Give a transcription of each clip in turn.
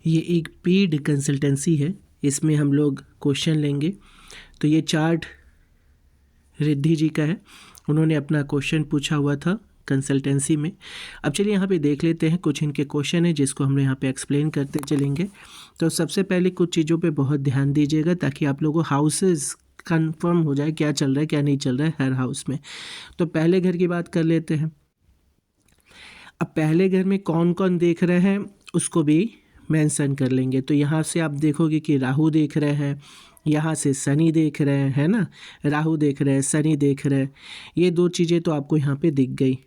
ये एक paid consultancy है, इसमें हम लोग क्वेश्चन लेंगे। तो ये चार्ट रिद्धि जी का है, उन्होंने अपना क्वेश्चन पूछा हुआ था कंसल्टेंसी में। अब चलिए यहाँ पे देख लेते हैं, कुछ इनके क्वेश्चन है जिसको हम यहाँ पे एक्सप्लेन करते चलेंगे। तो सबसे पहले कुछ चीज़ों पे बहुत ध्यान दीजिएगा ताकि आप लोगों को हाउसेस कंफर्म हो जाए क्या चल रहा है क्या नहीं चल रहा है हर हाउस में। तो पहले घर की बात कर लेते हैं। अब पहले घर में कौन कौन देख रहे हैं उसको भी मेंशन कर लेंगे। तो यहाँ से आप देखोगे कि राहु देख रहे हैं, यहाँ से शनि देख रहे हैं, है ना। राहु देख रहे हैं, शनि देख रहे हैं, ये दो चीज़ें तो आपको यहाँ पे दिख गई।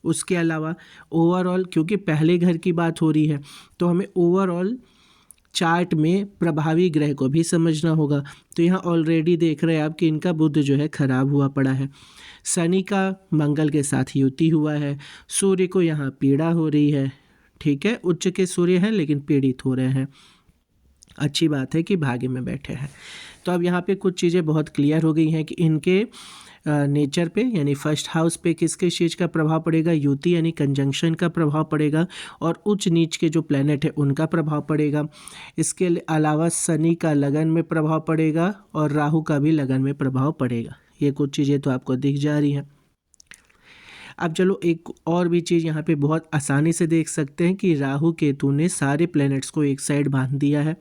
उसके अलावा ओवरऑल, क्योंकि पहले घर की बात हो रही है तो हमें ओवरऑल चार्ट में प्रभावी ग्रह को भी समझना होगा। तो यहाँ ऑलरेडी देख रहे हैं आप कि इनका बुध जो है खराब हुआ पड़ा है, शनि का मंगल के साथ युति हुआ है, सूर्य को यहाँ पीड़ा हो रही है, ठीक है। उच्च के सूर्य हैं लेकिन पीड़ित हो रहे हैं। अच्छी बात है कि भाग्य में बैठे हैं। तो अब यहाँ पे कुछ चीज़ें बहुत क्लियर हो गई हैं कि इनके नेचर पे यानी फर्स्ट हाउस पे किस किस चीज़ का प्रभाव पड़ेगा, युति यानी कंजंक्शन का प्रभाव पड़ेगा, और उच्च नीच के जो प्लैनेट है उनका प्रभाव पड़ेगा। इसके अलावा शनि का लगन में प्रभाव पड़ेगा और राहु का भी लगन में प्रभाव पड़ेगा। ये कुछ चीज़ें तो आपको दिख जा रही हैं। अब चलो एक और भी चीज़ यहाँ पे बहुत आसानी से देख सकते हैं कि राहु केतु ने सारे प्लैनेट्स को एक साइड बांध दिया है।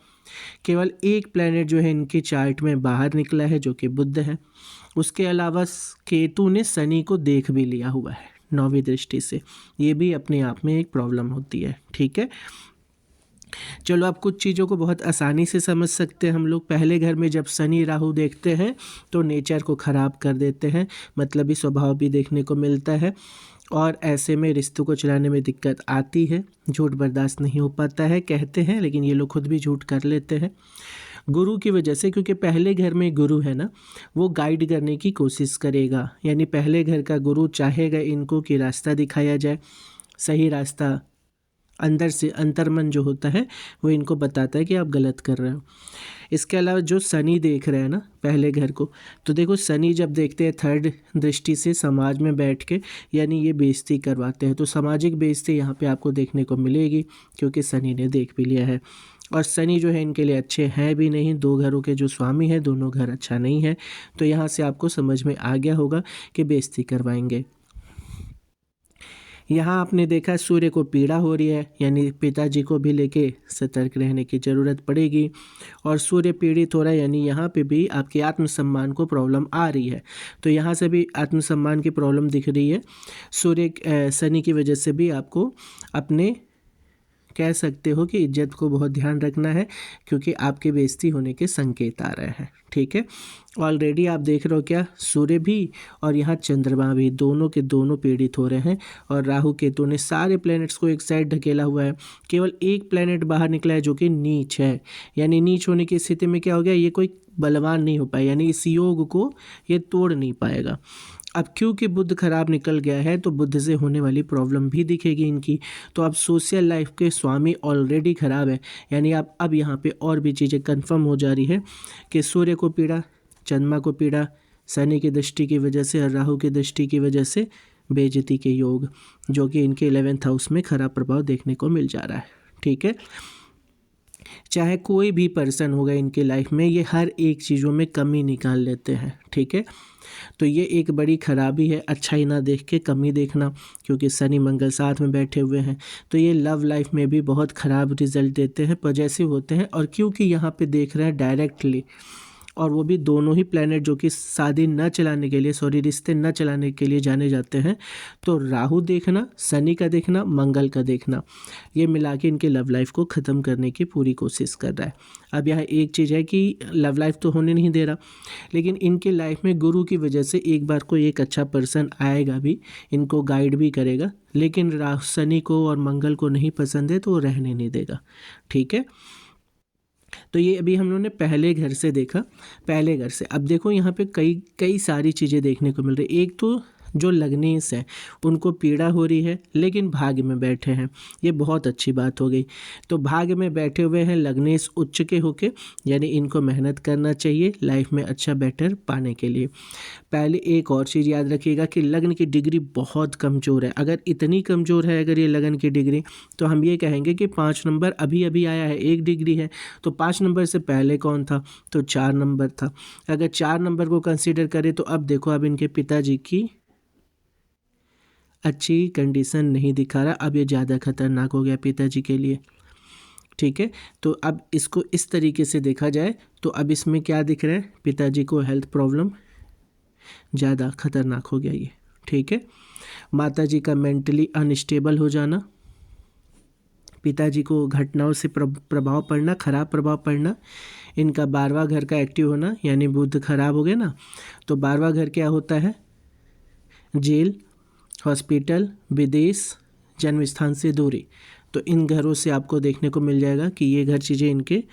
केवल एक प्लैनेट जो है इनके चार्ट में बाहर निकला है जो कि बुध है। उसके अलावा केतु ने शनि को देख भी लिया हुआ है 9वीं दृष्टि से। ये भी अपने आप में एक प्रॉब्लम होती है, ठीक है। चलो आप कुछ चीज़ों को बहुत आसानी से समझ सकते हैं हम लोग। पहले घर में जब शनि राहु देखते हैं तो नेचर को ख़राब कर देते हैं, मतलबी स्वभाव भी देखने को मिलता है, और ऐसे में रिश्तों को चलाने में दिक्कत आती है। झूठ बर्दाश्त नहीं हो पाता है कहते हैं, लेकिन ये लोग खुद भी झूठ कर लेते हैं गुरु की वजह से, क्योंकि पहले घर में गुरु है ना, वो गाइड करने की कोशिश करेगा। यानी पहले घर का गुरु चाहेगा इनको कि रास्ता दिखाया जाए, सही रास्ता। अंदर से अंतर्मन जो होता है वो इनको बताता है कि आप गलत कर रहे हो। इसके अलावा जो शनि देख रहे हैं ना पहले घर को, तो देखो शनि जब देखते हैं थर्ड दृष्टि से समाज में बैठ के, यानी ये बेइज्जती करवाते हैं। तो सामाजिक बेइज्जती यहाँ पे आपको देखने को मिलेगी क्योंकि शनि ने देख भी लिया है। और शनि जो है इनके लिए अच्छे हैं भी नहीं, दो घरों के जो स्वामी हैं दोनों घर अच्छा नहीं है। तो यहाँ से आपको समझ में आ गया होगा कि बेइज्जती करवाएंगे। यहाँ आपने देखा सूर्य को पीड़ा हो रही है, यानी पिताजी को भी लेके सतर्क रहने की ज़रूरत पड़ेगी। और सूर्य पीड़ित हो रहा है यानी यहाँ पे भी आपके आत्मसम्मान को प्रॉब्लम आ रही है। तो यहाँ से भी आत्मसम्मान की प्रॉब्लम दिख रही है। सूर्य शनि की वजह से भी आपको अपने कह सकते हो कि इज्जत को बहुत ध्यान रखना है, क्योंकि आपके बेइज्जती होने के संकेत आ रहे हैं, ठीक है। ऑलरेडी आप देख रहे हो क्या, सूर्य भी और यहाँ चंद्रमा भी दोनों के दोनों पीड़ित हो रहे हैं। और राहु केतु ने सारे प्लैनेट्स को एक साइड ढकेला हुआ है। केवल एक प्लैनेट बाहर निकला है जो कि नीच है। यानी नीच होने की स्थिति में क्या हो गया, ये कोई बलवान नहीं हो पाया, यानी इस योग को ये तोड़ नहीं पाएगा। अब क्योंकि बुध खराब निकल गया है तो बुध से होने वाली प्रॉब्लम भी दिखेगी इनकी। तो अब सोशल लाइफ के स्वामी ऑलरेडी खराब है, यानी आप अब यहाँ पे और भी चीज़ें कंफर्म हो जा रही है कि सूर्य को पीड़ा, चंद्रमा को पीड़ा, शनि की दृष्टि की वजह से और राहु की दृष्टि की वजह से बेइज्जती के योग, जो कि इनके 11th हाउस में खराब प्रभाव देखने को मिल जा रहा है, ठीक है। चाहे कोई भी पर्सन होगा इनके लाइफ में, ये हर एक चीज़ों में कमी निकाल लेते हैं, ठीक है। तो ये एक बड़ी खराबी है, अच्छाई ना देख के कमी देखना, क्योंकि शनि मंगल साथ में बैठे हुए हैं। तो ये लव लाइफ में भी बहुत ख़राब रिजल्ट देते हैं, पॉजिटिव होते हैं। और क्योंकि यहाँ पे देख रहे हैं डायरेक्टली, और वो भी दोनों ही प्लैनेट जो कि शादी न चलाने के लिए, सॉरी रिश्ते न चलाने के लिए जाने जाते हैं। तो राहु देखना, शनि का देखना, मंगल का देखना, ये मिला के इनके लव लाइफ को ख़त्म करने की पूरी कोशिश कर रहा है। अब यहाँ एक चीज़ है कि लव लाइफ तो होने नहीं दे रहा, लेकिन इनके लाइफ में गुरु की वजह से एक बार कोई एक अच्छा पर्सन आएगा भी, इनको गाइड भी करेगा। लेकिन राहु शनि को और मंगल को नहीं पसंद है तो वो रहने नहीं देगा, ठीक है। तो ये अभी हम लोगों ने पहले घर से देखा, पहले घर से। अब देखो यहाँ पे कई सारी चीज़ें देखने को मिल रही। एक तो जो लग्नेश हैं उनको पीड़ा हो रही है लेकिन भाग्य में बैठे हैं, ये बहुत अच्छी बात हो गई। तो भाग्य में बैठे हुए हैं लग्नेश उच्च के होके, यानी इनको मेहनत करना चाहिए लाइफ में अच्छा बेटर पाने के लिए। पहले एक और चीज़ याद रखिएगा कि लग्न की डिग्री बहुत कमज़ोर है। अगर इतनी कमज़ोर है अगर ये लग्न की डिग्री, तो हम ये कहेंगे कि 5 नंबर अभी अभी आया है, 1 डिग्री है, तो 5 नंबर से पहले कौन था, तो 4 नंबर था। अगर 4 नंबर को कंसीडर करें तो अब देखो, अब इनके पिताजी की अच्छी कंडीशन नहीं दिखा रहा, अब ये ज़्यादा खतरनाक हो गया पिताजी के लिए। ठीक है, तो अब इसको इस तरीके से देखा जाए तो अब इसमें क्या दिख रहा है, पिताजी को हेल्थ प्रॉब्लम ज़्यादा खतरनाक हो गया ये। ठीक है, माताजी का मेंटली अनस्टेबल हो जाना, पिताजी को घटनाओं से प्रभाव पड़ना, खराब प्रभाव पड़ना, इनका 12वां घर का एक्टिव होना, यानी बुध खराब हो गया ना, तो 12वां घर क्या होता है, जेल, हॉस्पिटल, विदेश, जन्म स्थान से दूरी। तो इन घरों से आपको देखने को मिल जाएगा कि ये घर चीज़ें इनके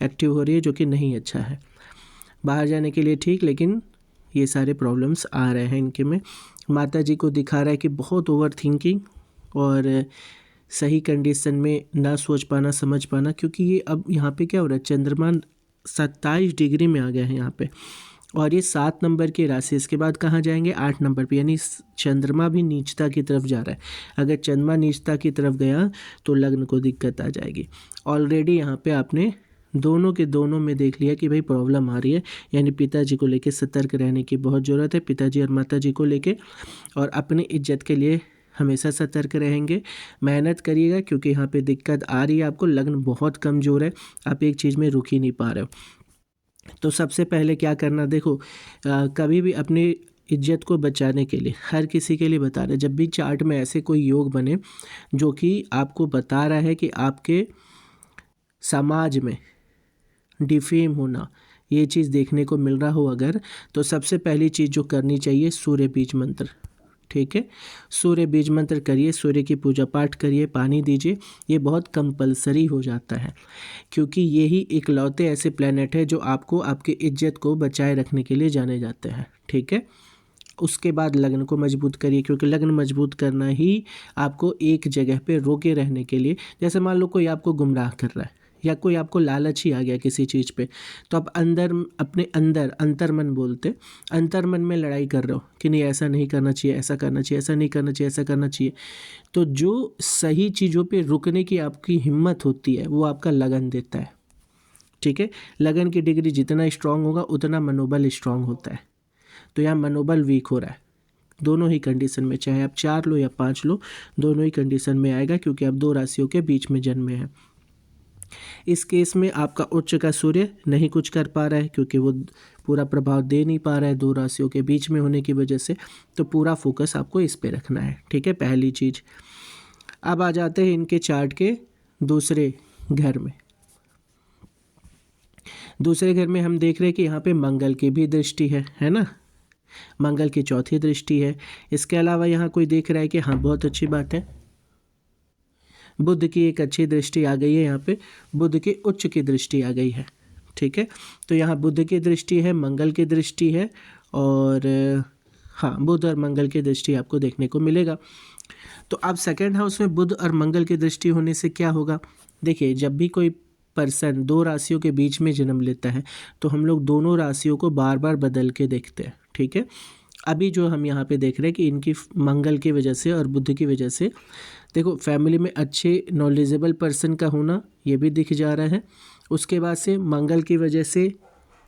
एक्टिव हो रही है, जो कि नहीं अच्छा है। बाहर जाने के लिए ठीक, लेकिन ये सारे प्रॉब्लम्स आ रहे हैं इनके में। माता जी को दिखा रहा है कि बहुत ओवर थिंकिंग और सही कंडीशन में ना सोच पाना, समझ पाना, क्योंकि ये अब यहाँ पे क्या हो रहा है, चंद्रमा 27 डिग्री में आ गया है यहाँ पे, और ये 7 नंबर की राशि, इसके बाद कहाँ जाएंगे, 8 नंबर पे, यानी चंद्रमा भी नीचता की तरफ जा रहा है। अगर चंद्रमा नीचता की तरफ गया तो लग्न को दिक्कत आ जाएगी। ऑलरेडी यहाँ पे आपने दोनों के दोनों में देख लिया कि भाई प्रॉब्लम आ रही है, यानी पिताजी को लेके सतर्क रहने की बहुत ज़रूरत है, पिताजी और माताजी को लेके, और अपनी इज्जत के लिए हमेशा सतर्क रहेंगे। मेहनत करिएगा क्योंकि यहाँ पे दिक्कत आ रही है आपको, लग्न बहुत कमज़ोर है, आप एक चीज़ में रुक ही नहीं पा रहे हो। तो सबसे पहले क्या करना, देखो कभी भी अपनी इज्जत को बचाने के लिए, हर किसी के लिए बता रहे, जब भी चार्ट में ऐसे कोई योग बने जो कि आपको बता रहा है कि आपके समाज में डिफेम होना, ये चीज़ देखने को मिल रहा हो अगर, तो सबसे पहली चीज़ जो करनी चाहिए, सूर्य बीज मंत्र। ठीक है, सूर्य बीज मंत्र करिए, सूर्य की पूजा पाठ करिए, पानी दीजिए, ये बहुत कंपलसरी हो जाता है, क्योंकि यही इकलौते ऐसे प्लेनेट है जो आपको आपकी इज्जत को बचाए रखने के लिए जाने जाते हैं। ठीक है, उसके बाद लग्न को मजबूत करिए, क्योंकि लग्न मजबूत करना ही आपको एक जगह पे रोके रहने के लिए, जैसे मान लो कोई आपको गुमराह कर रहा है या कोई आपको लालच ही आ गया किसी चीज़ पे, तो आप अंदर अपने अंदर अंतर्मन बोलते, अंतर्मन में लड़ाई कर रहे हो कि नहीं ऐसा नहीं करना चाहिए, ऐसा करना चाहिए, ऐसा नहीं करना चाहिए, ऐसा करना चाहिए। तो जो सही चीज़ों पे रुकने की आपकी हिम्मत होती है वो आपका लगन देता है। ठीक है, लगन की डिग्री जितना स्ट्रांग होगा उतना मनोबल स्ट्रांग होता है। तो यहाँ मनोबल वीक हो रहा है, दोनों ही कंडीशन में, चाहे आप 4 लो या 5 लो, दोनों ही कंडीशन में आएगा, क्योंकि आप 2 राशियों के बीच में जन्मे हैं। इस केस में आपका उच्च का सूर्य नहीं कुछ कर पा रहा है, क्योंकि वो पूरा प्रभाव दे नहीं पा रहा है 2 राशियों के बीच में होने की वजह से, तो पूरा फोकस आपको इस पे रखना है। ठीक है, पहली चीज़। अब आ जाते हैं इनके चार्ट के दूसरे घर में। दूसरे घर में हम देख रहे हैं कि यहाँ पे मंगल की भी दृष्टि है ना, मंगल की चौथी दृष्टि है। इसके अलावा यहाँ कोई देख रहा है कि हाँ बहुत अच्छी बात है, बुध की एक अच्छी दृष्टि आ गई है, यहाँ पे बुध की उच्च की दृष्टि आ गई है। ठीक है, तो यहाँ बुध की दृष्टि है, मंगल की दृष्टि है, और हाँ बुध और मंगल की दृष्टि आपको देखने को मिलेगा। तो अब सेकंड हाउस में बुध और मंगल की दृष्टि होने से क्या होगा, देखिए जब भी कोई पर्सन 2 राशियों के बीच में जन्म लेता है तो हम लोग दोनों राशियों को बार बार बदल के देखते हैं। ठीक है, अभी जो हम यहाँ पे देख रहे हैं कि इनकी मंगल की वजह से और बुध की वजह से, देखो फैमिली में अच्छे नॉलेजेबल पर्सन का होना ये भी दिख जा रहा है, उसके बाद से मंगल की वजह से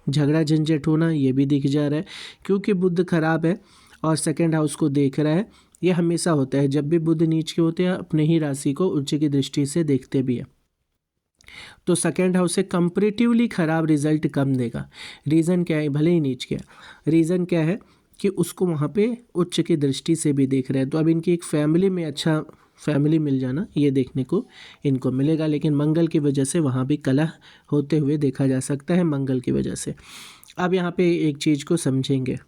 झगड़ा झंझट होना ये भी दिख जा रहा है, क्योंकि बुध खराब है और सेकंड हाउस को देख रहा है। ये हमेशा होता है, जब भी बुध नीच के होते हैं अपने ही राशि को उच्च की दृष्टि से देखते भी है, तो सेकेंड हाउस से कंपैरेटिवली ख़राब रिजल्ट कम देगा। रीज़न क्या है, भले ही नीच गया, रीज़न क्या है कि उसको वहाँ पे उच्च की दृष्टि से भी देख रहे हैं। तो अब इनकी एक फैमिली में अच्छा फैमिली मिल जाना ये देखने को इनको मिलेगा, लेकिन मंगल की वजह से वहाँ भी कलह होते हुए देखा जा सकता है, मंगल की वजह से। अब यहाँ पे एक चीज़ को समझेंगे,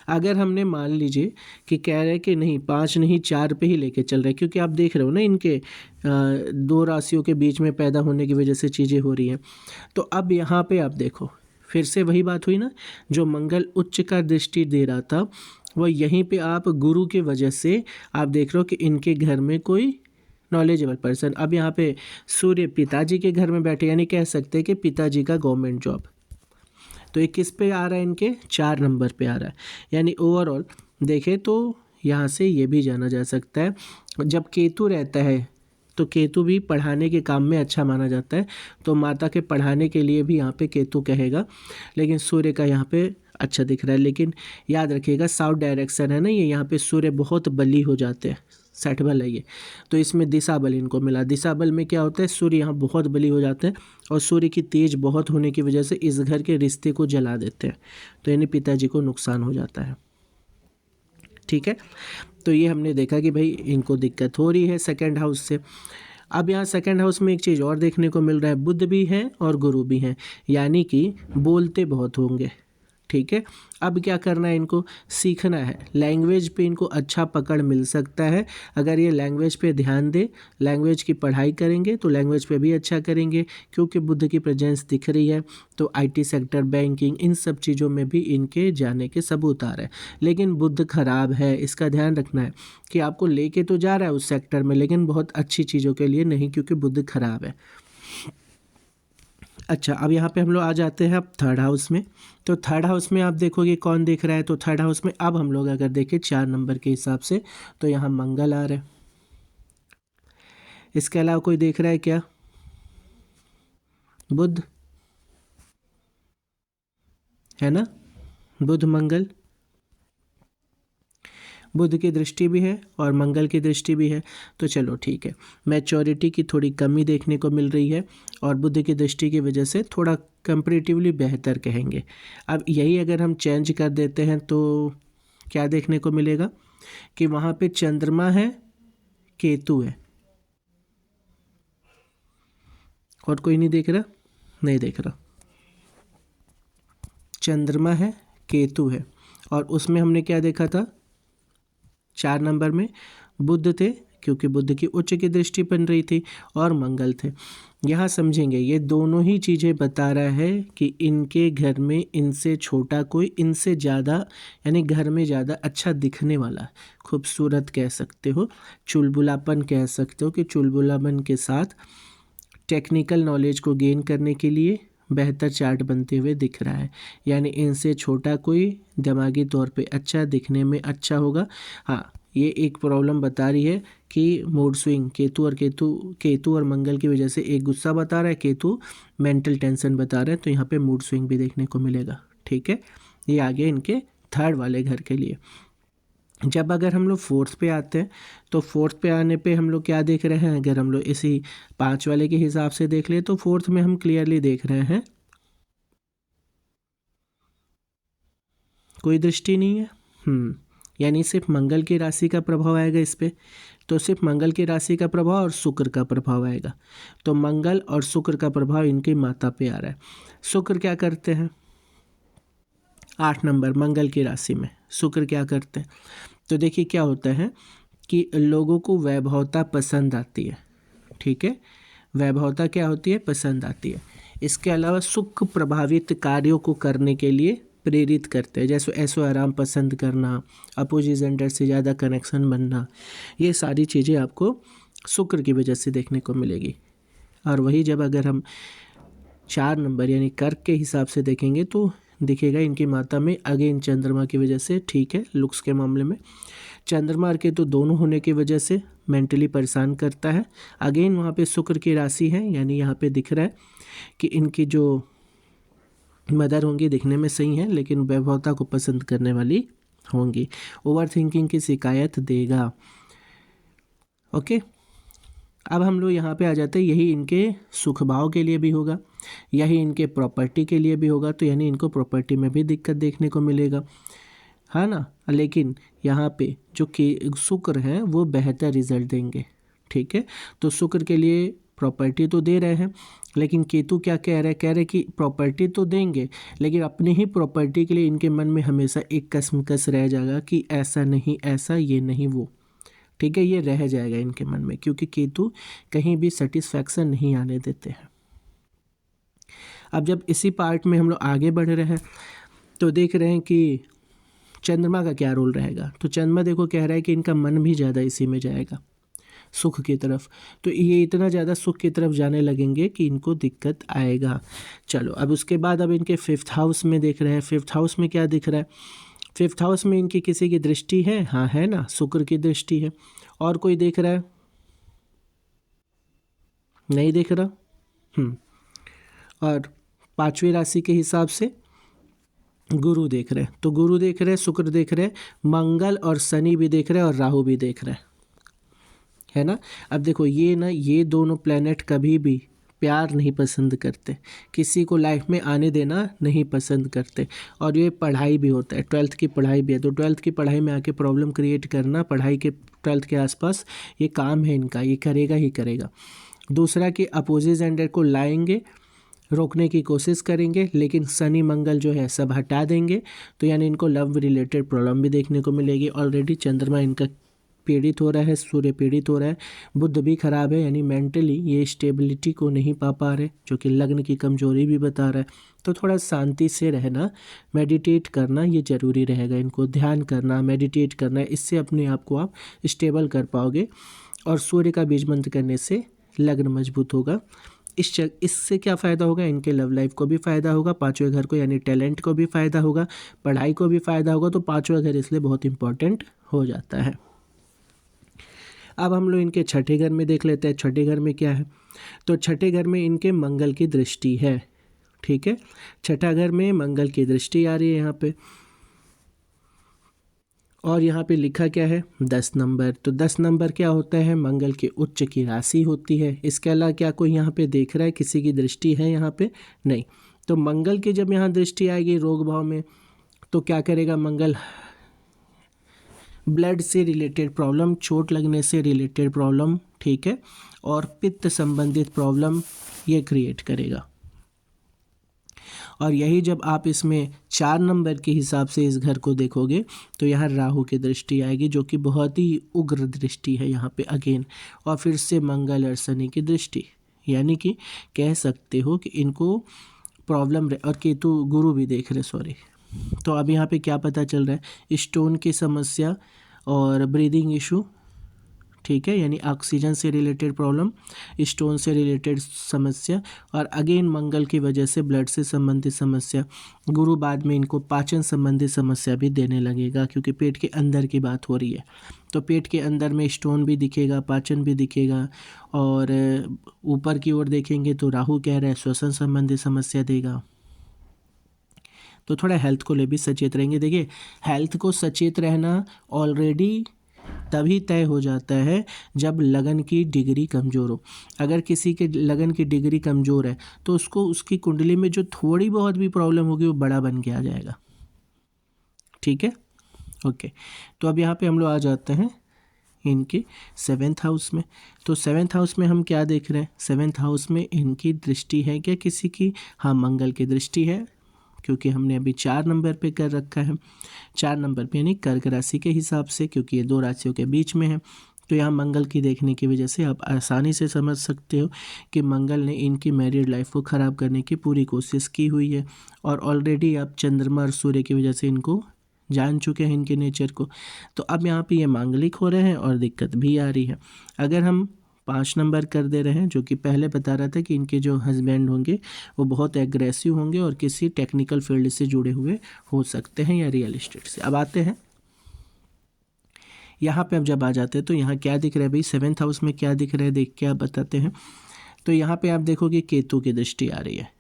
अगर हमने मान लीजिए कि कह रहे कि नहीं 5 नहीं 4 पे ही लेके चल रहे, क्योंकि आप देख रहे हो ना इनके 2 राशियों के बीच में पैदा होने की वजह से चीज़ें हो रही हैं। तो अब यहाँ पे आप देखो फिर से वही बात हुई ना, जो मंगल उच्च का दृष्टि दे रहा था वो यहीं पे आप गुरु के वजह से आप देख रहे हो कि इनके घर में कोई नॉलेजेबल पर्सन, अब यहाँ पे सूर्य पिताजी के घर में बैठे, यानी कह सकते हैं कि पिताजी का गवर्नमेंट जॉब। तो ये किस पे आ रहा है, इनके 4 नंबर पे आ रहा है। यानी ओवरऑल देखें तो यहाँ से ये भी जाना जा सकता है, जब केतु रहता है तो केतु भी पढ़ाने के काम में अच्छा माना जाता है, तो माता के पढ़ाने के लिए भी यहाँ पे केतु कहेगा। लेकिन सूर्य का यहाँ पे अच्छा दिख रहा है, लेकिन याद रखिएगा साउथ डायरेक्शन है ना ये, यहाँ पे सूर्य बहुत बली हो जाते हैं, 60 बल है ये, तो इसमें दिशा बल इनको मिला। दिशा बल में क्या होता है, सूर्य यहाँ बहुत बली हो जाते हैं और सूर्य की तेज बहुत होने की वजह से इस घर के रिश्ते को जला देते हैं, तो यानी पिताजी को नुकसान हो जाता है। ठीक है, तो ये हमने देखा कि भाई इनको दिक्कत हो रही है सेकंड हाउस से। अब यहाँ सेकंड हाउस में एक चीज़ और देखने को मिल रहा है, बुध भी है और गुरु भी हैं, यानी कि बोलते बहुत होंगे। ठीक है, अब क्या करना है, इनको सीखना है, लैंग्वेज पे इनको अच्छा पकड़ मिल सकता है। अगर ये लैंग्वेज पे ध्यान दे, लैंग्वेज की पढ़ाई करेंगे तो लैंग्वेज पे भी अच्छा करेंगे, क्योंकि बुध की प्रेजेंस दिख रही है। तो आईटी सेक्टर, बैंकिंग, इन सब चीज़ों में भी इनके जाने के सबूत आ रहे हैं। लेकिन बुध खराब है, इसका ध्यान रखना है कि आपको लेके तो जा रहा है उस सेक्टर में, लेकिन बहुत अच्छी चीज़ों के लिए नहीं, क्योंकि बुध खराब है। अच्छा, अब यहाँ पे हम लोग आ जाते हैं अब थर्ड हाउस में। तो थर्ड हाउस में आप देखोगे कौन दिख रहा है, तो थर्ड हाउस में अब हम लोग अगर देखें 4 नंबर के हिसाब से तो यहाँ मंगल आ रहा है। इसके अलावा कोई देख रहा है क्या, बुध है ना, बुध मंगल, बुध की दृष्टि भी है और मंगल की दृष्टि भी है, तो चलो ठीक है। मैच्योरिटी की थोड़ी कमी देखने को मिल रही है और बुध की दृष्टि की वजह से थोड़ा कंपैरेटिवली बेहतर कहेंगे। अब यही अगर हम चेंज कर देते हैं तो क्या देखने को मिलेगा कि वहाँ पे चंद्रमा है, केतु है, और कोई नहीं देख रहा, नहीं देख रहा, चंद्रमा है, केतु है, और उसमें हमने क्या देखा था, 4 नंबर में बुध थे, क्योंकि बुध की उच्च की दृष्टि बन रही थी, और मंगल थे। यहाँ समझेंगे ये दोनों ही चीज़ें बता रहा है कि इनके घर में इनसे छोटा कोई इनसे ज़्यादा, यानी घर में ज़्यादा अच्छा दिखने वाला, खूबसूरत कह सकते हो, चुलबुलापन कह सकते हो, कि चुलबुलापन के साथ टेक्निकल नॉलेज को गेन करने के लिए बेहतर चार्ट बनते हुए दिख रहा है। यानी इनसे छोटा कोई दिमागी तौर पे अच्छा, दिखने में अच्छा होगा। हाँ, ये एक प्रॉब्लम बता रही है कि मूड स्विंग, केतु और मंगल की वजह से एक गुस्सा बता रहा है, केतु मेंटल टेंशन बता रहा है, तो यहाँ पे मूड स्विंग भी देखने को मिलेगा। ठीक है, ये आ गया इनके थर्ड वाले घर के लिए। जब अगर हम लोग फोर्थ पे आते हैं तो फोर्थ पे आने पे हम लोग क्या देख रहे हैं, अगर हम लोग इसी 5 वाले के हिसाब से देख ले तो फोर्थ में हम क्लियरली देख रहे हैं कोई दृष्टि नहीं है। यानी सिर्फ मंगल की राशि का प्रभाव आएगा इस पे, तो सिर्फ मंगल की राशि का प्रभाव और शुक्र का प्रभाव आएगा। तो मंगल और शुक्र का प्रभाव इनकी माता पे आ रहा है। शुक्र क्या करते हैं, 8 नंबर मंगल की राशि में शुक्र क्या करते हैं, तो देखिए क्या होता है कि लोगों को वैभवता पसंद आती है। ठीक है, वैभवता क्या होती है, पसंद आती है। इसके अलावा सुख प्रभावित कार्यों को करने के लिए प्रेरित करते हैं, जैसे ऐशो आराम पसंद करना, अपोजिट जेंडर से ज़्यादा कनेक्शन बनना, ये सारी चीज़ें आपको शुक्र की वजह से देखने को मिलेगी। और वही जब अगर हम 4 नंबर यानी कर्क के हिसाब से देखेंगे तो दिखेगा इनकी माता में अगेन चंद्रमा की वजह से। ठीक है, लुक्स के मामले में चंद्रमा और केतु दोनों होने की वजह से मेंटली परेशान करता है। अगेन वहाँ पे शुक्र की राशि है, यानी यहाँ पे दिख रहा है कि इनकी जो मदर होंगी दिखने में सही है, लेकिन वैभवता को पसंद करने वाली होंगी, ओवर थिंकिंग की शिकायत देगा। ओके, अब हम लोग यहाँ पे आ जाते हैं, यही इनके सुख भाव के लिए भी होगा, यही इनके प्रॉपर्टी के लिए भी होगा, तो यानी इनको प्रॉपर्टी में भी दिक्कत देखने को मिलेगा, है ना। लेकिन यहाँ पे जो कि शुक्र हैं वो बेहतर रिजल्ट देंगे। ठीक है, तो शुक्र के लिए प्रॉपर्टी तो दे रहे हैं, लेकिन केतु क्या कह रहे हैं कि प्रॉपर्टी तो देंगे, लेकिन अपनी ही प्रॉपर्टी के लिए इनके मन में हमेशा एक कसमकस रह जाएगा कि ऐसा नहीं, ऐसा, ये नहीं, वो। ठीक है, ये रह जाएगा इनके मन में, क्योंकि केतु कहीं भी सेटिस्फैक्शन नहीं आने देते हैं। अब जब इसी पार्ट में हम लोग आगे बढ़ रहे हैं तो देख रहे हैं कि चंद्रमा का क्या रोल रहेगा। तो चंद्रमा देखो कह रहा है कि इनका मन भी ज़्यादा इसी में जाएगा, सुख की तरफ। तो ये इतना ज़्यादा सुख की तरफ जाने लगेंगे कि इनको दिक्कत आएगा। चलो अब उसके बाद अब इनके 5th हाउस में देख रहे हैं। 5th हाउस में क्या दिख रहा है? 5th हाउस में इनकी किसी की दृष्टि है? हाँ है ना, शुक्र की दृष्टि है। और कोई देख रहा है? नहीं दिख रहा। और 5वीं राशि के हिसाब से गुरु देख रहे हैं। तो गुरु देख रहे हैं, शुक्र देख रहे हैं, मंगल और शनि भी देख रहे हैं और राहु भी देख रहे हैं, है ना। अब देखो ये दोनों प्लैनेट कभी भी प्यार नहीं पसंद करते, किसी को लाइफ में आने देना नहीं पसंद करते। और ये पढ़ाई भी होता है, 12th की पढ़ाई भी है। तो 12th की पढ़ाई में आके प्रॉब्लम क्रिएट करना, पढ़ाई के 12th के आसपास ये काम है इनका, ये करेगा ही करेगा। दूसरा कि अपोजिट जेंडर को लाएंगे, रोकने की कोशिश करेंगे, लेकिन शनि मंगल जो है सब हटा देंगे। तो यानी इनको लव रिलेटेड प्रॉब्लम भी देखने को मिलेगी। ऑलरेडी चंद्रमा इनका पीड़ित हो रहा है, सूर्य पीड़ित हो रहा है, बुध भी खराब है, यानी मेंटली ये स्टेबिलिटी को नहीं पा रहे, जो कि लग्न की कमजोरी भी बता रहा है। तो थोड़ा शांति से रहना, मेडिटेट करना ये ज़रूरी रहेगा इनको, ध्यान करना, मेडिटेट करना, इससे अपने आप को आप स्टेबल कर पाओगे। और सूर्य का बीज मंत्र करने से लग्न मजबूत होगा। इससे क्या फ़ायदा होगा? इनके लव लाइफ को भी फ़ायदा होगा, 5वें घर को यानी टैलेंट को भी फ़ायदा होगा, पढ़ाई को भी फ़ायदा होगा। तो 5वां घर इसलिए बहुत इंपॉर्टेंट हो जाता है। अब हम लोग इनके 6ठे घर में देख लेते हैं। 6ठे घर में क्या है? तो 6ठे घर में इनके मंगल की दृष्टि है, ठीक है। 6ठा घर में मंगल की दृष्टि आ रही है यहाँ पे। और यहाँ पे लिखा क्या है? 10 नंबर। तो 10 नंबर क्या होता है? मंगल की उच्च की राशि होती है। इसके अलावा क्या कोई यहाँ पे देख रहा है, किसी की दृष्टि है यहाँ पे? नहीं। तो मंगल की जब यहाँ दृष्टि आएगी रोग भाव में, तो क्या करेगा मंगल? ब्लड से रिलेटेड प्रॉब्लम, चोट लगने से रिलेटेड प्रॉब्लम, ठीक है, और पित्त संबंधित प्रॉब्लम ये क्रिएट करेगा। और यही जब आप इसमें 4 नंबर के हिसाब से इस घर को देखोगे तो यहाँ राहु की दृष्टि आएगी, जो कि बहुत ही उग्र दृष्टि है यहाँ पे अगेन। और फिर से मंगल और शनि की दृष्टि, यानी कि कह सकते हो कि इनको प्रॉब्लम और केतु गुरु भी देख रहे, सॉरी। तो अब यहाँ पे क्या पता चल रहा है? स्टोन की समस्या और ब्रीदिंग इशू, ठीक है, यानी ऑक्सीजन से रिलेटेड प्रॉब्लम, स्टोन से रिलेटेड समस्या, और अगेन मंगल की वजह से ब्लड से संबंधित समस्या। गुरु बाद में इनको पाचन संबंधित समस्या भी देने लगेगा, क्योंकि पेट के अंदर की बात हो रही है। तो पेट के अंदर में स्टोन भी दिखेगा, पाचन भी दिखेगा। और ऊपर की ओर देखेंगे तो राहु कह रहा है श्वसन संबंधी समस्या देगा। तो थोड़ा हेल्थ को ले भी सचेत रहेंगे। देखिए, हेल्थ को सचेत रहना ऑलरेडी तभी तय हो जाता है जब लगन की डिग्री कमज़ोर हो। अगर किसी के लगन की डिग्री कमज़ोर है तो उसको उसकी कुंडली में जो थोड़ी बहुत भी प्रॉब्लम होगी वो बड़ा बन के आ जाएगा, ठीक है, ओके। तो अब यहाँ पे हम लोग आ जाते हैं इनके 7th हाउस में। तो 7th हाउस में हम क्या देख रहे हैं? 7th हाउस में इनकी दृष्टि है क्या किसी की? हाँ, मंगल की दृष्टि है, क्योंकि हमने अभी 4 नंबर पे कर रखा है। 4 नंबर पे यानी कर्क राशि के हिसाब से, क्योंकि ये 2 राशियों के बीच में है। तो यहाँ मंगल की देखने की वजह से आप आसानी से समझ सकते हो कि मंगल ने इनकी मैरिड लाइफ को ख़राब करने की पूरी कोशिश की हुई है। और ऑलरेडी आप चंद्रमा और सूर्य की वजह से इनको जान चुके हैं, इनके नेचर को। तो अब यहाँ पे ये मांगलिक हो रहे हैं और दिक्कत भी आ रही है। अगर हम 5 नंबर कर दे रहे हैं, जो कि पहले बता रहा था कि इनके जो हस्बैंड होंगे वो बहुत एग्रेसिव होंगे और किसी टेक्निकल फील्ड से जुड़े हुए हो सकते हैं या रियल एस्टेट से। अब आते हैं यहाँ पे। अब जब आ जाते हैं तो यहाँ क्या दिख रहा है भाई? 7th हाउस में क्या दिख रहा है देख के आप बताते हैं। तो यहाँ पे आप देखोगे केतु की दृष्टि आ रही है,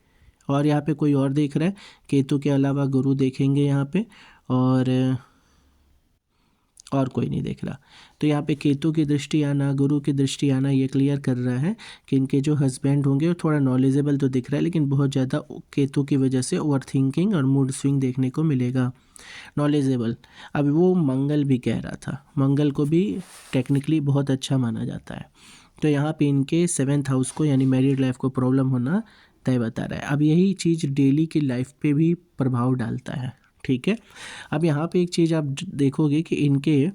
और यहाँ पे कोई और देख रहा है। केतु के अलावा गुरु देखेंगे यहाँ पे, और कोई नहीं देख रहा। तो यहाँ पे केतु की दृष्टि आना, गुरु की दृष्टि आना, ये क्लियर कर रहा है कि इनके जो हस्बैंड होंगे वो थोड़ा नॉलेजेबल तो दिख रहा है, लेकिन बहुत ज़्यादा केतु की वजह से ओवर थिंकिंग और मूड स्विंग देखने को मिलेगा। नॉलेजेबल, अब वो मंगल भी कह रहा था, मंगल को भी टेक्निकली बहुत अच्छा माना जाता है। तो यहाँ पे इनके 7th हाउस को यानी मैरिड लाइफ को प्रॉब्लम होना तय बता रहा है। अब यही चीज़ डेली की लाइफ पे भी प्रभाव डालता है, ठीक है। अब यहाँ पे एक चीज़ आप देखोगे कि इनके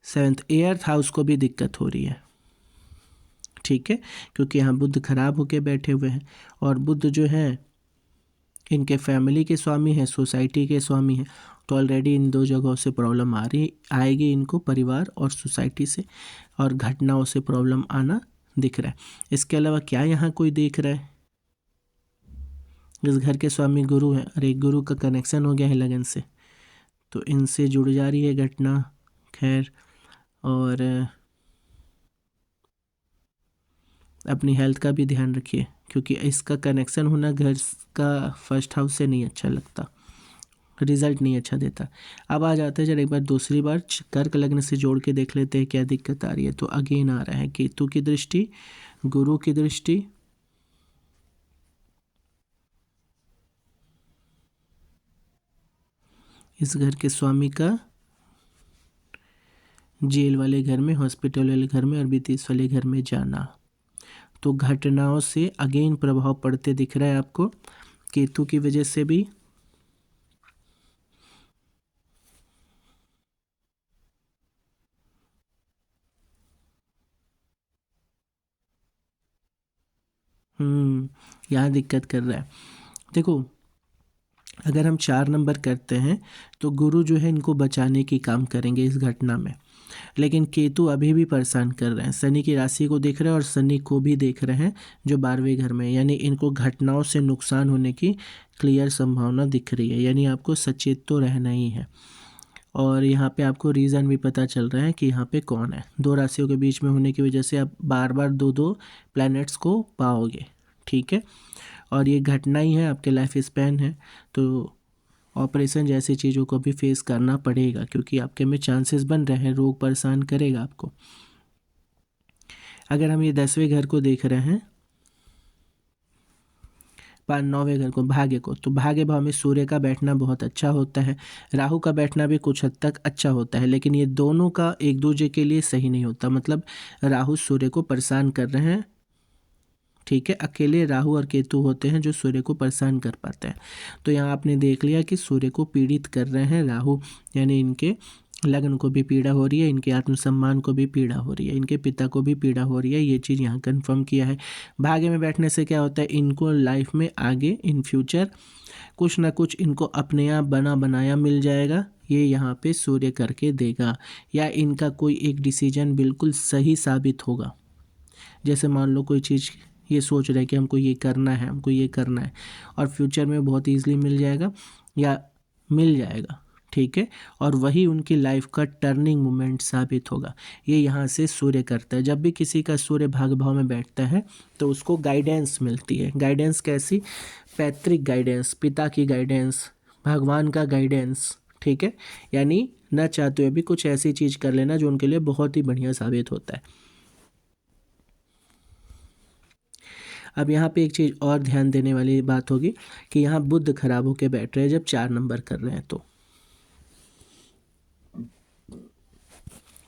7th 8th हाउस को भी दिक्कत हो रही है, ठीक है, क्योंकि यहाँ बुध खराब होके बैठे हुए हैं और बुध जो है इनके फैमिली के स्वामी हैं, सोसाइटी के स्वामी हैं। तो ऑलरेडी इन दो जगहों से प्रॉब्लम आएगी इनको, परिवार और सोसाइटी से, और घटनाओं से प्रॉब्लम आना दिख रहा है। इसके अलावा क्या यहाँ कोई देख रहा है? इस घर के स्वामी गुरु हैं और एक गुरु का कनेक्शन हो गया है लगन से, तो इनसे जुड़ जा रही है घटना। खैर, और अपनी हेल्थ का भी ध्यान रखिए, क्योंकि इसका कनेक्शन होना घर का फर्स्ट हाउस से नहीं अच्छा लगता, रिजल्ट नहीं अच्छा देता। अब आ जाते हैं, जब एक बार दूसरी बार कर्क लग्न से जोड़ के देख लेते हैं क्या दिक्कत आ रही है। तो अगेन आ रहा है केतु की दृष्टि, गुरु की दृष्टि, इस घर के स्वामी का जेल वाले घर में, हॉस्पिटल वाले घर में और विदेश वाले घर में जाना। तो घटनाओं से अगेन प्रभाव पड़ते दिख रहा है आपको, केतु की वजह से भी। यहाँ दिक्कत कर रहा है। देखो, अगर हम 4 नंबर करते हैं तो गुरु जो है इनको बचाने की काम करेंगे इस घटना में, लेकिन केतु अभी भी परेशान कर रहे हैं। शनि की राशि को देख रहे हैं और शनि को भी देख रहे हैं जो 12वें घर में, यानी इनको घटनाओं से नुकसान होने की क्लियर संभावना दिख रही है, यानी आपको सचेत तो रहना ही है। और यहाँ पे आपको रीज़न भी पता चल रहा है कि यहाँ पे कौन है। 2 राशियों के बीच में होने की वजह से आप बार बार 2-2 प्लैनेट्स को पाओगे, ठीक है। और ये घटना ही है, आपके लाइफ स्पैन है, तो ऑपरेशन जैसी चीज़ों को भी फेस करना पड़ेगा, क्योंकि आपके में चांसेस बन रहे हैं, रोग परेशान करेगा आपको। अगर हम ये 10वें घर को देख रहे हैं, 9वें घर को, भाग्य को, तो भाग्य भाव में सूर्य का बैठना बहुत अच्छा होता है, राहु का बैठना भी कुछ हद तक अच्छा होता है, लेकिन ये दोनों का एक दूसरे के लिए सही नहीं होता। मतलब राहु सूर्य को परेशान कर रहे हैं, ठीक है। अकेले राहु और केतु होते हैं जो सूर्य को परेशान कर पाते हैं। तो यहाँ आपने देख लिया कि सूर्य को पीड़ित कर रहे हैं राहु, यानी इनके लग्न को भी पीड़ा हो रही है, इनके आत्मसम्मान को भी पीड़ा हो रही है, इनके पिता को भी पीड़ा हो रही है। ये चीज़ यहाँ कंफर्म किया है। भाग्य में बैठने से क्या होता है, इनको लाइफ में आगे इन फ्यूचर कुछ ना कुछ इनको अपने आप बना बनाया मिल जाएगा, ये यहाँ पे सूर्य करके देगा, या इनका कोई एक डिसीजन बिल्कुल सही साबित होगा। जैसे मान लो कोई चीज़ ये सोच रहे हैं कि हमको ये करना है, हमको ये करना है, और फ्यूचर में बहुत ईजिली मिल जाएगा या मिल जाएगा, ठीक है। और वही उनकी लाइफ का टर्निंग मोमेंट साबित होगा। ये यहाँ से सूर्य करता है। जब भी किसी का सूर्य भाग भाव में बैठता है तो उसको गाइडेंस मिलती है। गाइडेंस कैसी? पैतृक गाइडेंस, पिता की गाइडेंस, भगवान का गाइडेंस, ठीक है। यानी न चाहते हुए भी कुछ ऐसी चीज़ कर लेना जो उनके लिए बहुत ही बढ़िया साबित होता है। अब यहाँ पे एक चीज़ और ध्यान देने वाली बात होगी कि यहाँ बुध खराब होकर बैठ रहे हैं जब 4 नंबर कर रहे हैं,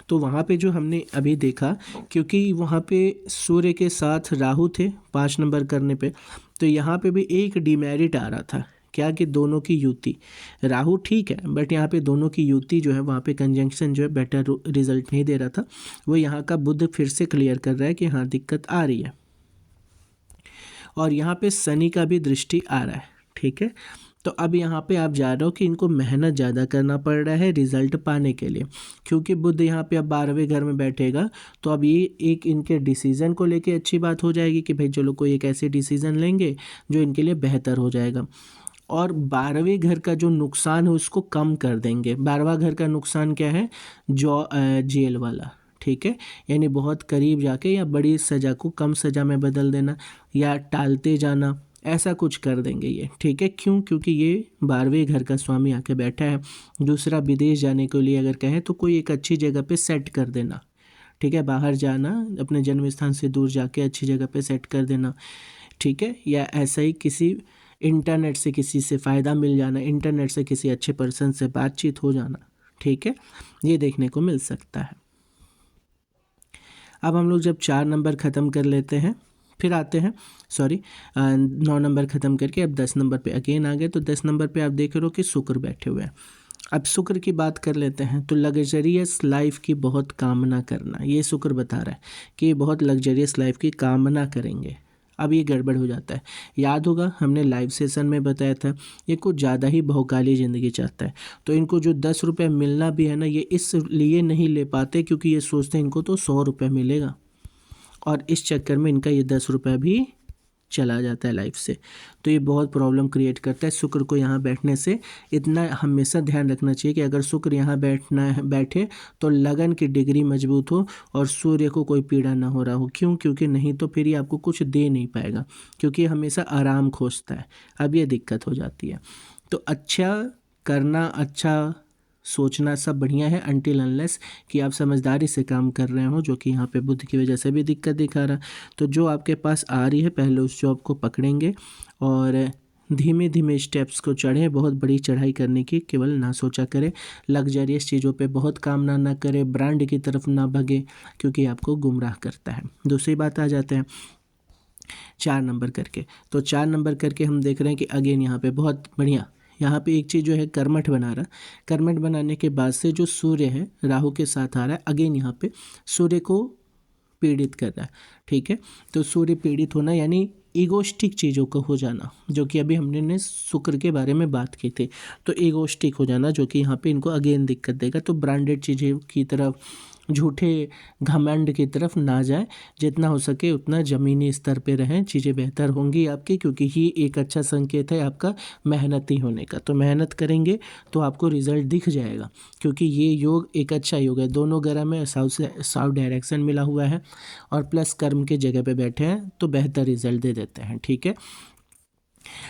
तो वहाँ पे जो हमने अभी देखा, क्योंकि वहाँ पे सूर्य के साथ राहु थे 5 नंबर करने पे, तो यहाँ पे भी एक डिमेरिट आ रहा था। क्या? कि दोनों की युति, राहु ठीक है बट यहाँ पे दोनों की युति जो है, वहाँ पे कंजंक्शन जो है बेटर रिजल्ट नहीं दे रहा था। वो यहाँ का बुध फिर से क्लियर कर रहा है कि हाँ दिक्कत आ रही है। और यहाँ पे शनि का भी दृष्टि आ रहा है, ठीक है। तो अब यहाँ पे आप जा रहे हो कि इनको मेहनत ज़्यादा करना पड़ रहा है रिजल्ट पाने के लिए, क्योंकि बुध यहाँ पे अब 12वें घर में बैठेगा। तो अब ये एक इनके डिसीज़न को लेके अच्छी बात हो जाएगी कि भाई चलो कोई एक ऐसे डिसीज़न लेंगे जो इनके लिए बेहतर हो जाएगा। और 12वें घर का जो नुकसान है उसको कम कर देंगे। 12वां घर का नुकसान क्या है? जेल वाला, ठीक है। यानी बहुत करीब जाके या बड़ी सज़ा को कम सज़ा में बदल देना या टालते जाना, ऐसा कुछ कर देंगे ये, ठीक है। क्यों? क्योंकि ये 12वें घर का स्वामी आके बैठा है। दूसरा, विदेश जाने के लिए अगर कहें तो कोई एक अच्छी जगह पे सेट कर देना, ठीक है। बाहर जाना, अपने जन्म स्थान से दूर जाके अच्छी जगह पे सेट कर देना, ठीक है। या ऐसा ही किसी इंटरनेट से किसी से फ़ायदा मिल जाना, इंटरनेट से किसी अच्छे पर्सन से बातचीत हो जाना, ठीक है। ये देखने को मिल सकता है। अब हम लोग जब 4 नंबर ख़त्म कर लेते हैं, फिर आते हैं 9 नंबर ख़त्म करके अब 10 नंबर पे अगेन आ गए। तो 10 नंबर पे आप देख रहे हो कि शुक्र बैठे हुए हैं। अब शुक्र की बात कर लेते हैं। तो लग्जरियस लाइफ की बहुत कामना करना, ये शुक्र बता रहा है कि बहुत लग्जरियस लाइफ की कामना करेंगे। अब ये गड़बड़ हो जाता है। याद होगा हमने लाइव सेशन में बताया था, ये कुछ ज़्यादा ही बहुकाली ज़िंदगी चाहता है। तो इनको जो 10 रुपये मिलना भी है ना, ये इसलिए नहीं ले पाते क्योंकि ये सोचते हैं इनको तो 100 रुपये मिलेगा, और इस चक्कर में इनका ये 10 रुपये भी चला जाता है लाइफ से। तो ये बहुत प्रॉब्लम क्रिएट करता है। शुक्र को यहाँ बैठने से इतना हमेशा ध्यान रखना चाहिए कि अगर शुक्र यहाँ बैठे तो लगन की डिग्री मजबूत हो और सूर्य को कोई पीड़ा ना हो रहा हो। क्यों? क्योंकि नहीं तो फिर ये आपको कुछ दे नहीं पाएगा, क्योंकि ये हमेशा आराम खोजता है। अब ये दिक्कत हो जाती है। तो अच्छा करना, अच्छा सोचना सब बढ़िया है अनटिल अनलेस कि आप समझदारी से काम कर रहे हो, जो कि यहाँ पे बुद्ध की वजह से भी दिक्कत दिखा रहा। तो जो आपके पास आ रही है पहले उस जॉब को पकड़ेंगे और धीमे धीमे स्टेप्स को चढ़ें। बहुत बड़ी चढ़ाई करने की केवल ना सोचा करें। लग्जरियस चीज़ों पे बहुत कामना ना करें। ब्रांड की तरफ ना भगे क्योंकि आपको गुमराह करता है। दूसरी बात आ जाते हैं 4 नंबर करके। तो 4 नंबर करके हम देख रहे हैं कि अगेन यहाँ पे बहुत बढ़िया, यहाँ पे एक चीज़ जो है कर्मठ बना रहा। कर्मठ बनाने के बाद से जो सूर्य है राहु के साथ आ रहा है, अगेन यहाँ पे सूर्य को पीड़ित कर रहा है। ठीक है, तो सूर्य पीड़ित होना यानी ईगोस्टिक चीज़ों को हो जाना, जो कि अभी हमने शुक्र के बारे में बात की थी। तो ईगोस्टिक हो जाना जो कि यहाँ पे इनको अगेन दिक्कत देगा। तो ब्रांडेड चीज़ें की तरफ, झूठे घमंड की तरफ ना जाए। जितना हो सके उतना ज़मीनी स्तर पे रहें, चीज़ें बेहतर होंगी आपकी, क्योंकि ये एक अच्छा संकेत है आपका मेहनती होने का। तो मेहनत करेंगे तो आपको रिजल्ट दिख जाएगा, क्योंकि ये योग एक अच्छा योग है। दोनों ग्रह में साउथ डायरेक्शन मिला हुआ है और प्लस कर्म के जगह पे बैठे हैं, तो बेहतर रिजल्ट दे देते हैं। ठीक है,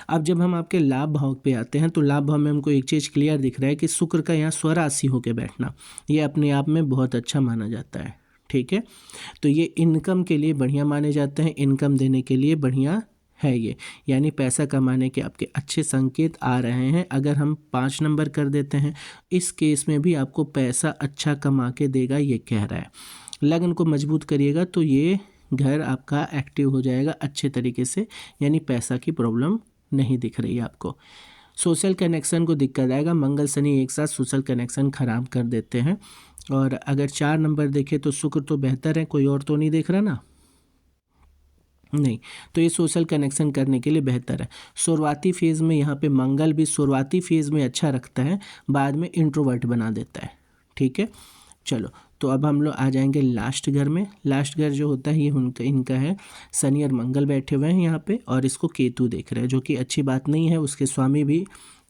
अब जब हम आपके लाभ भाव पे आते हैं तो लाभ भाव में हमको एक चीज़ क्लियर दिख रहा है कि शुक्र का यहाँ स्वराशि होकर बैठना, ये अपने आप में बहुत अच्छा माना जाता है। ठीक है, तो ये इनकम के लिए बढ़िया माने जाते हैं, इनकम देने के लिए बढ़िया है ये, यानी पैसा कमाने के आपके अच्छे संकेत आ रहे हैं। अगर हम 5 नंबर कर देते हैं, इस केस में भी आपको पैसा अच्छा कमा के देगा, ये कह रहा है। लगन को मजबूत करिएगा तो ये घर आपका एक्टिव हो जाएगा अच्छे तरीके से, यानी पैसा की प्रॉब्लम नहीं दिख रही है आपको। सोशल कनेक्शन को दिक्कत आएगा। मंगल शनि एक साथ सोशल कनेक्शन खराब कर देते हैं। और अगर 4 नंबर देखें तो शुक्र तो बेहतर है, कोई और तो नहीं देख रहा ना, नहीं, तो ये सोशल कनेक्शन करने के लिए बेहतर है। शुरुआती फेज़ में यहाँ पे मंगल भी शुरुआती फेज़ में अच्छा रखता है, बाद में इंट्रोवर्ट बना देता है। ठीक है, चलो तो अब हम लोग आ जाएंगे लास्ट घर में। लास्ट घर जो होता है ये इनका है। शनि और मंगल बैठे हुए हैं यहाँ पे और इसको केतु देख रहे हैं, जो कि अच्छी बात नहीं है। उसके स्वामी भी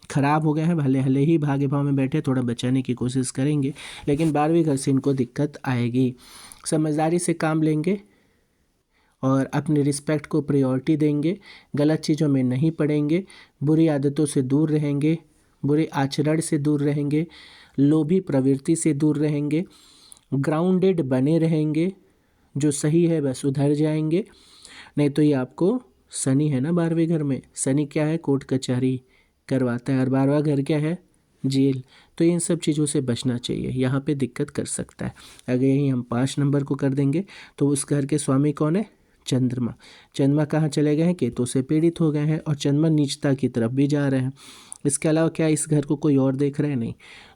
खराब हो गए हैं, भले भले ही भाग्य भाव में बैठे, थोड़ा बचाने की कोशिश करेंगे, लेकिन 12वें घर से इनको दिक्कत आएगी। समझदारी से काम लेंगे और अपने रिस्पेक्ट को प्रायोरिटी देंगे, गलत चीज़ों में नहीं पड़ेंगे, बुरी आदतों से दूर रहेंगे, बुरे आचरण से दूर रहेंगे, लोभी प्रवृत्ति से दूर रहेंगे, ग्राउंडेड बने रहेंगे, जो सही है बस उधर जाएंगे। नहीं तो ये आपको शनि है ना 12वें घर में, शनि क्या है, कोर्ट कचहरी करवाता है, और 12वां घर क्या है, जेल। तो इन सब चीज़ों से बचना चाहिए, यहाँ पे दिक्कत कर सकता है। अगर यही हम 5 नंबर को कर देंगे तो उस घर के स्वामी कौन है, चंद्रमा। चंद्रमा कहाँ चले गए हैं, केतु से पीड़ित हो गए हैं, और चंद्रमा नीचता की तरफ भी जा रहे हैं। इसके अलावा क्या इस घर को कोई और देख रहे हैं, नहीं,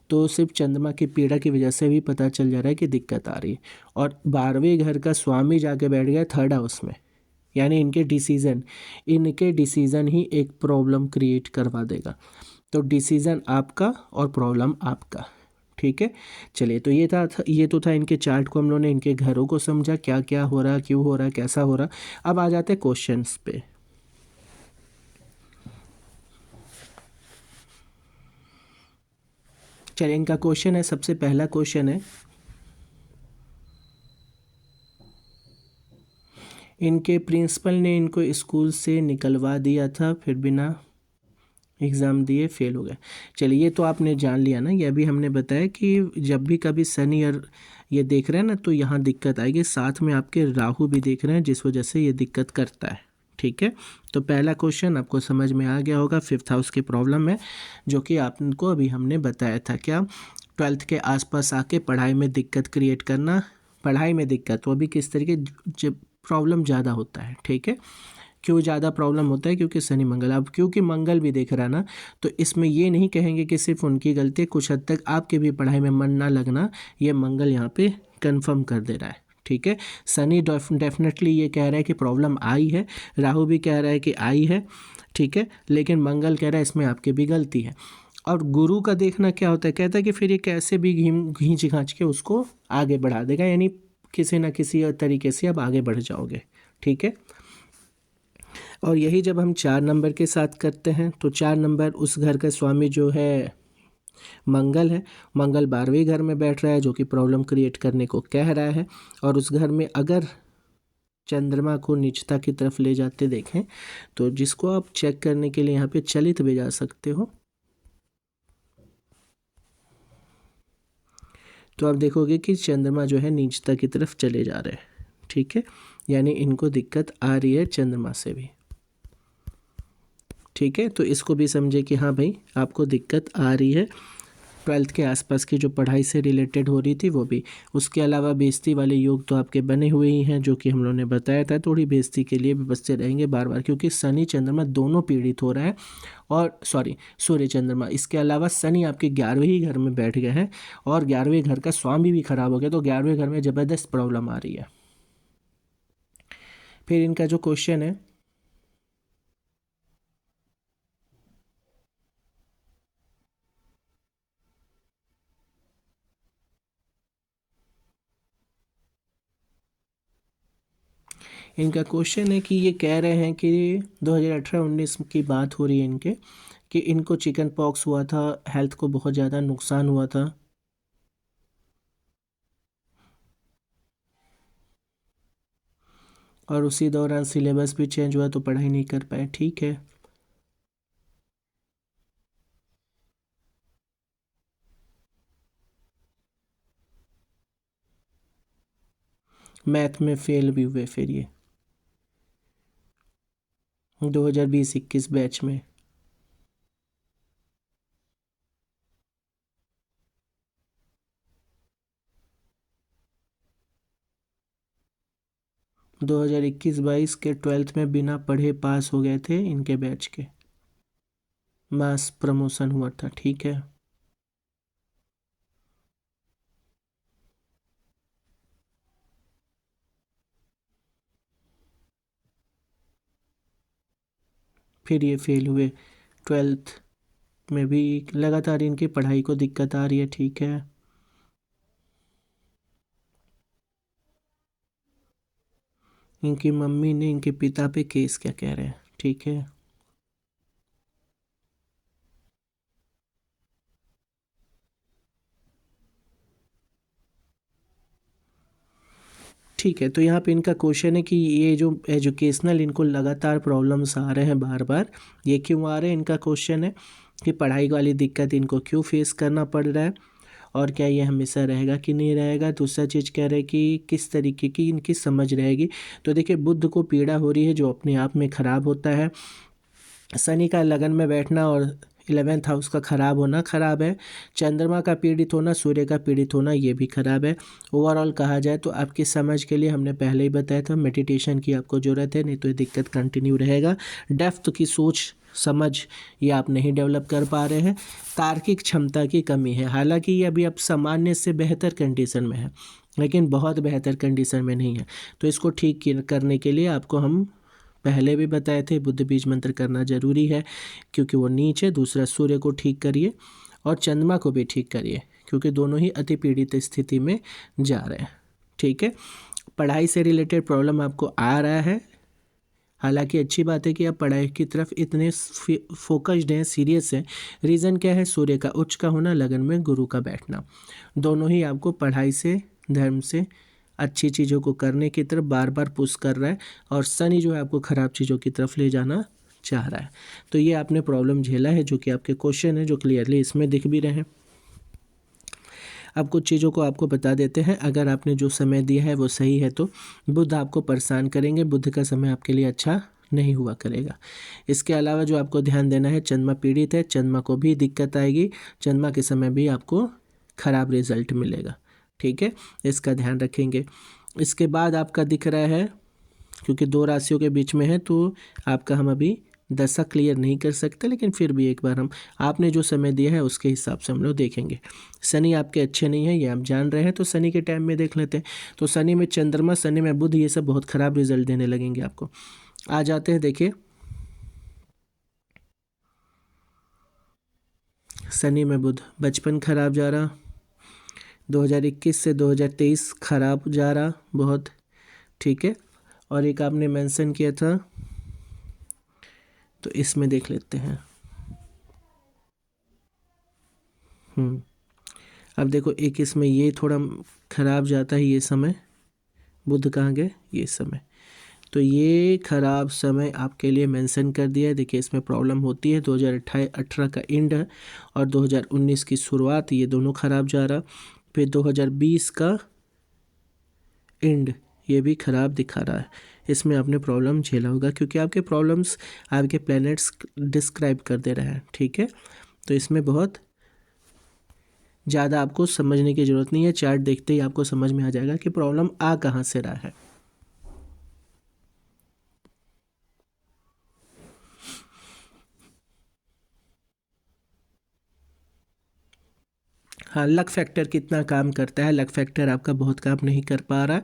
तो सिर्फ चंद्रमा की पीड़ा की वजह से भी पता चल जा रहा है कि दिक्कत आ रही है। और 12वें घर का स्वामी जाके बैठ गया 3rd हाउस में, यानी इनके डिसीज़न ही एक प्रॉब्लम क्रिएट करवा देगा। तो डिसीज़न आपका और प्रॉब्लम आपका। ठीक है, चलिए, तो ये तो था इनके चार्ट को हम लोगों ने, इनके घरों को समझा, क्या क्या हो रहा, क्यों हो रहा, कैसा हो रहा। अब आ जाते हैं क्वेश्चंस पे। चलिए, इनका क्वेश्चन है, सबसे पहला क्वेश्चन है, इनके प्रिंसिपल ने इनको स्कूल से निकलवा दिया था, फिर बिना एग्ज़ाम दिए फेल हो गए। चलिए, ये तो आपने जान लिया ना, ये भी हमने बताया कि जब भी कभी शनि और ये देख रहे हैं ना तो यहाँ दिक्कत आएगी। साथ में आपके राहु भी देख रहे हैं, जिस वजह से ये दिक्कत करता है। ठीक है, तो पहला क्वेश्चन आपको समझ में आ गया होगा। 5th हाउस की प्रॉब्लम है, जो कि आपको अभी हमने बताया था, क्या 12th के आसपास आके पढ़ाई में दिक्कत क्रिएट करना। पढ़ाई में दिक्कत वो भी किस तरीके, जब प्रॉब्लम ज़्यादा होता है। ठीक है, क्यों ज़्यादा प्रॉब्लम होता है? क्योंकि शनि मंगल, अब क्योंकि मंगल भी देख रहा है ना, तो इसमें ये नहीं कहेंगे कि सिर्फ उनकी गलती है, कुछ हद तक आपके भी पढ़ाई में मन ना लगना, ये मंगल यहाँ पे कंफर्म कर दे रहा है। ठीक है, शनि डेफिनेटली ये कह रहा है कि प्रॉब्लम आई है, राहु भी कह रहा है कि आई है, ठीक है, लेकिन मंगल कह रहा है इसमें आपकी भी गलती है। और गुरु का देखना क्या होता है, कहता है कि फिर ये कैसे भी घींच घांच के उसको आगे बढ़ा देगा, यानी किसी न किसी तरीके से अब आगे बढ़ जाओगे। ठीक है, और यही जब हम 4 नंबर के साथ करते हैं तो 4 नंबर उस घर का स्वामी जो है मंगल है, मंगल 12वें घर में बैठ रहा है जो कि प्रॉब्लम क्रिएट करने को कह रहा है। और उस घर में अगर चंद्रमा को नीचता की तरफ ले जाते देखें तो जिसको आप चेक करने के लिए यहाँ पे चलित भी जा सकते हो, तो आप देखोगे कि चंद्रमा जो है नीचता की तरफ चले जा रहे हैं। ठीक है, यानी इनको दिक्कत आ रही है चंद्रमा से भी। ठीक है, तो इसको भी समझे कि हाँ भाई आपको दिक्कत आ रही है, 12th के आसपास की जो पढ़ाई से रिलेटेड हो रही थी वो भी। उसके अलावा बेइज्जती वाले योग तो आपके बने हुए ही हैं, जो कि हम लोगों ने बताया था, थोड़ी बेइज्जती के लिए भी बचते रहेंगे बार बार, क्योंकि शनि चंद्रमा दोनों पीड़ित हो रहा है। और सॉरी, सूर्य चंद्रमा, इसके अलावा शनि आपके 11वें ही घर में बैठ गए हैं और 11वें घर का स्वामी भी खराब हो गया, तो 11वें घर में ज़बरदस्त प्रॉब्लम आ रही है। फिर इनका जो क्वेश्चन है, इनका क्वेश्चन है कि ये कह रहे हैं कि 2018-19 की बात हो रही है इनके, कि इनको चिकन पॉक्स हुआ था, हेल्थ को बहुत ज़्यादा नुकसान हुआ था, और उसी दौरान सिलेबस भी चेंज हुआ तो पढ़ाई नहीं कर पाए। ठीक है, मैथ में फेल भी हुए फिर ये 2020-21 बैच में। दो हज़ार 21-22 के 12th में बिना पढ़े पास हो गए थे इनके बैच के, मास प्रमोशन हुआ था। ठीक है, फिर ये फेल हुए 12th में भी, लगातार इनकी पढ़ाई को दिक्कत आ रही है। ठीक है, इनकी मम्मी ने इनके पिता पे केस क्या कह रहे हैं। ठीक है, ठीक है, तो यहाँ पे इनका क्वेश्चन है कि ये जो एजुकेशनल इनको लगातार प्रॉब्लम्स आ रहे हैं बार बार, ये क्यों आ रहे हैं? इनका क्वेश्चन है कि पढ़ाई वाली दिक्कत इनको क्यों फेस करना पड़ रहा है, और क्या ये हमेशा रहेगा कि नहीं रहेगा। दूसरा चीज़ कह रहे हैं कि किस तरीके की इनकी समझ रहेगी। तो देखिए, बुध को पीड़ा हो रही है जो अपने आप में ख़राब होता है, शनि का लगन में बैठना और 11th हाउस का ख़राब होना ख़राब है, चंद्रमा का पीड़ित होना, सूर्य का पीड़ित होना, ये भी ख़राब है। ओवरऑल कहा जाए तो आपकी समझ के लिए हमने पहले ही बताया था, मेडिटेशन की आपको ज़रूरत है, नहीं तो ये दिक्कत कंटिन्यू रहेगा। डेप्थ की सोच समझ ये आप नहीं डेवलप कर पा रहे हैं, तार्किक क्षमता की कमी है। हालांकि ये अभी अब सामान्य से बेहतर कंडीशन में है, लेकिन बहुत बेहतर कंडीशन में नहीं है। तो इसको ठीक करने के लिए आपको हम पहले भी बताए थे, बुद्ध बीज मंत्र करना जरूरी है, क्योंकि वो नीच है। दूसरा, सूर्य को ठीक करिए और चंद्रमा को भी ठीक करिए, क्योंकि दोनों ही अति पीड़ित स्थिति में जा रहे हैं। ठीक है, पढ़ाई से रिलेटेड प्रॉब्लम आपको आ रहा है, हालांकि अच्छी बात है कि आप पढ़ाई की तरफ इतने फोकस्ड हैं, सीरियस हैं। रीज़न क्या है? सूर्य का उच्च का होना, लगन में गुरु का बैठना, दोनों ही आपको पढ़ाई से, धर्म से, अच्छी चीज़ों को करने की तरफ बार बार पुश कर रहा है, और शनि जो है आपको ख़राब चीज़ों की तरफ ले जाना चाह रहा है। तो ये आपने प्रॉब्लम झेला है, जो कि आपके क्वेश्चन है, जो क्लियरली इसमें दिख भी रहे हैं। अब कुछ चीज़ों को आपको बता देते हैं। अगर आपने जो समय दिया है वो सही है तो बुध आपको परेशान करेंगे, बुध का समय आपके लिए अच्छा नहीं हुआ करेगा। इसके अलावा जो आपको ध्यान देना है, चंद्रमा पीड़ित है, चंद्रमा को भी दिक्कत आएगी, चंद्रमा के समय भी आपको खराब रिजल्ट मिलेगा। ठीक है, इसका ध्यान रखेंगे। इसके बाद आपका दिख रहा है क्योंकि दो राशियों के बीच में है तो आपका हम अभी दशा क्लियर नहीं कर सकते, लेकिन फिर भी एक बार हम आपने जो समय दिया है उसके हिसाब से हम लोग देखेंगे। शनि आपके अच्छे नहीं है, ये आप जान रहे हैं, तो शनि के टाइम में देख लेते हैं। तो शनि में चंद्रमा, शनि में बुध, ये सब बहुत ख़राब रिजल्ट देने लगेंगे आपको। आ जाते हैं, देखिए शनि में बुध, बचपन खराब जा रहा, 2021 से 2023 खराब जा रहा बहुत, ठीक है। और एक आपने मेंशन किया था, तो इसमें देख लेते हैं। अब देखो, एक इसमें ये थोड़ा खराब जाता है, ये समय बुध कहाँ गए, ये समय, तो ये खराब समय आपके लिए मेंशन कर दिया है। देखिए इसमें प्रॉब्लम होती है, 2018 का एंड है और 2019 की शुरुआत, ये दोनों खराब जा रहा। फिर 2020 का एंड, ये भी खराब दिखा रहा है। इसमें आपने प्रॉब्लम झेला होगा, क्योंकि आपके प्रॉब्लम्स आपके प्लैनेट्स डिस्क्राइब कर दे रहे हैं, ठीक है। तो इसमें बहुत ज़्यादा आपको समझने की ज़रूरत नहीं है, चार्ट देखते ही आपको समझ में आ जाएगा कि प्रॉब्लम आ कहाँ से रहा है। हाँ, लक फैक्टर कितना काम करता है, लक फैक्टर आपका बहुत काम नहीं कर पा रहा,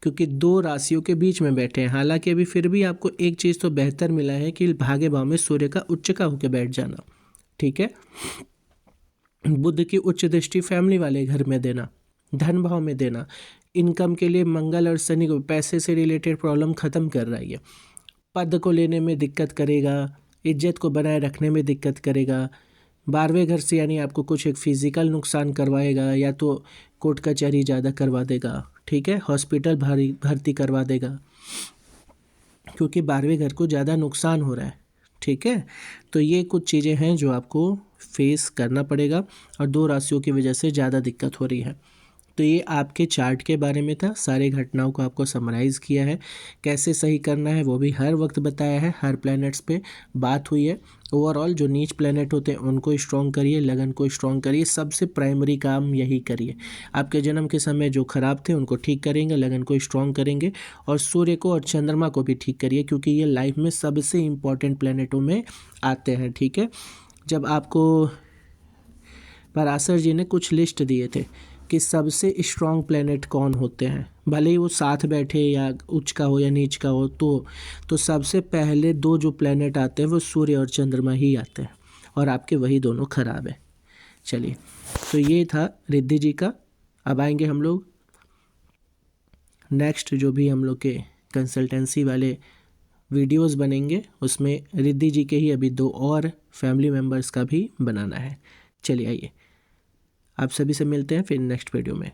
क्योंकि दो राशियों के बीच में बैठे हैं। हालांकि अभी फिर भी आपको एक चीज़ तो बेहतर मिला है कि भाग्य भाव में सूर्य का उच्च का होकर बैठ जाना, ठीक है। बुध की उच्च दृष्टि फैमिली वाले घर में देना, धन भाव में देना, इनकम के लिए मंगल और शनि को, पैसे से रिलेटेड प्रॉब्लम ख़त्म कर रहा है ये। पद को लेने में दिक्कत करेगा, इज्जत को बनाए रखने में दिक्कत करेगा। 12वें घर से यानी आपको कुछ एक फिजिकल नुकसान करवाएगा, या तो कोर्ट कचहरी ज़्यादा करवा देगा, ठीक है, हॉस्पिटल भर्ती करवा देगा, क्योंकि 12वें घर को ज़्यादा नुकसान हो रहा है, ठीक है। तो ये कुछ चीज़ें हैं जो आपको फेस करना पड़ेगा, और दो राशियों की वजह से ज़्यादा दिक्कत हो रही है। तो ये आपके चार्ट के बारे में था, सारे घटनाओं को आपको समराइज़ किया है, कैसे सही करना है वो भी हर वक्त बताया है, हर प्लैनेट्स पे बात हुई है। ओवरऑल जो नीच प्लैनेट होते हैं उनको स्ट्रॉन्ग करिए, लगन को स्ट्रॉन्ग करिए, सबसे प्राइमरी काम यही करिए। आपके जन्म के समय जो खराब थे उनको ठीक करेंगे, लगन को स्ट्रॉन्ग करेंगे, और सूर्य को और चंद्रमा को भी ठीक करिए, क्योंकि ये लाइफ में सबसे इम्पॉर्टेंट प्लैनेटों में आते हैं, ठीक है। जब आपको पराशर जी ने कुछ लिस्ट दिए थे कि सबसे स्ट्रॉन्ग प्लैनेट कौन होते हैं, भले ही वो साथ बैठे या उच्च का हो या नीच का हो, तो सबसे पहले दो जो प्लैनेट आते हैं वो सूर्य और चंद्रमा ही आते हैं, और आपके वही दोनों खराब है। चलिए, तो ये था रिद्धि जी का। अब आएंगे हम लोग नेक्स्ट, जो भी हम लोग के कंसल्टेंसी वाले वीडियोस बनेंगे, उसमें रिद्धि जी के ही अभी दो और फैमिली मेम्बर्स का भी बनाना है। चलिए आइए, आप सभी से मिलते हैं फिर नेक्स्ट वीडियो में।